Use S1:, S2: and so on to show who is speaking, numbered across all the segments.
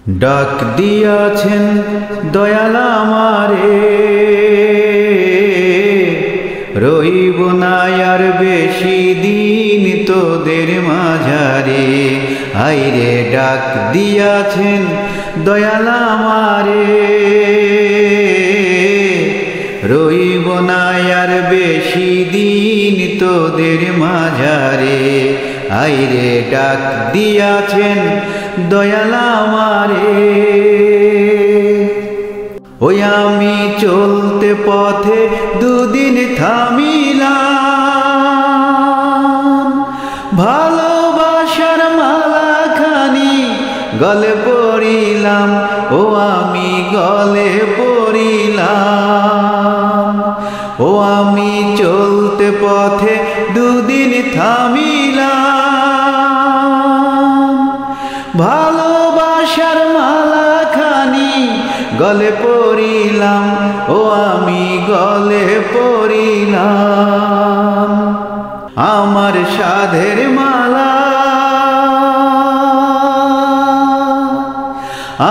S1: ডাক দিয়াছেন দয়াল আমারে, রইব না আর বেশি দিন তোদের মাঝারে। আইরে ডাক দিয়াছেন দয়াল আমারে, রইব না আর বেশি দিন তোদের মাঝারে। আইরে ডাক দিয়াছেন দয়াল আমারে। ওই আমি চলতে পথে দুদিন থামিলাম, ভালোবাসার মালাখানি গলে পড়িলাম, ও আমি গলে পড়িলাম। ও আমি চলতে পথে দুদিন থামিলাম, ভালোবাসার মালাখানি গলে পড়িলাম, ও আমি গলে পড়িলাম। আমার সাধের মালা,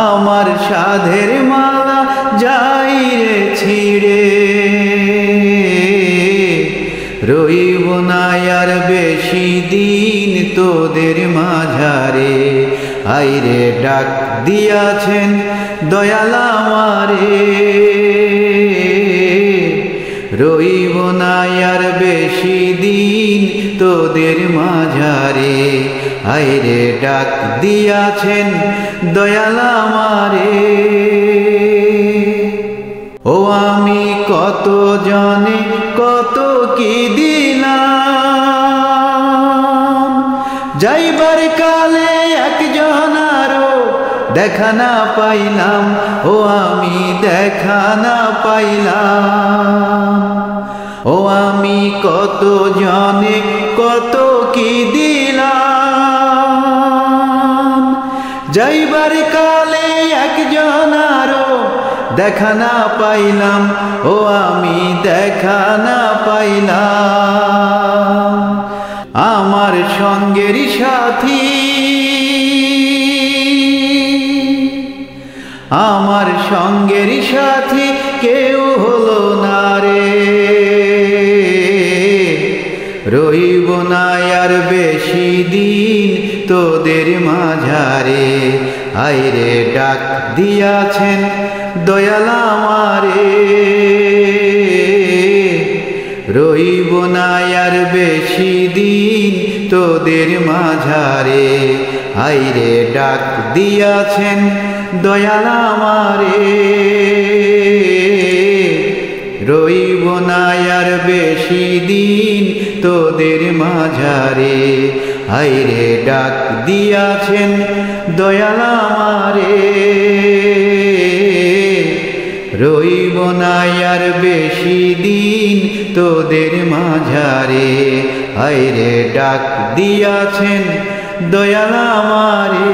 S1: আমার সাধের মালা যাই রে ছিড়ে, রইব না আর বেশি দিন তোদের মাঝারে। আইরে ডাক দিয়াছেন দয়াল আমারে, রইব না আর বেশি দিন তোদের মাঝারে। আইরে ডাক দিয়াছেন দয়াল আমারে। ও আমি কত জনে কত কি দিলাম, যাইবার কালে একজন আরো দেখা না পাইলাম, ও আমি দেখা না পাইলাম। ও আমি কত জনে কত কি দিলাম, যাইবার কালে একজন আরো দেখা না পাইলাম, ও আমি দেখা না পাইলাম। আমার সঙ্গের সাথী, আমার সঙ্গের সাথী কেউ হলো না রে, রইব না আর বেশি দিন তোদের মাঝারে। আইরে ডাক দিয়াছেন দয়াল আমারে, রইব না আর বেশি দিন তোদের মাঝারে। আইরে ডাক দিয়াছেন দয়াল আমারে, রইব না আর বেশি দিন তোদের মাঝারে। আইরে ডাক দিয়াছেন দয়াল আমারে, রইব না আর বেশি দিন তোদের মাঝারে। আইরে ডাক দিয়াছেন দয়াল আমারে।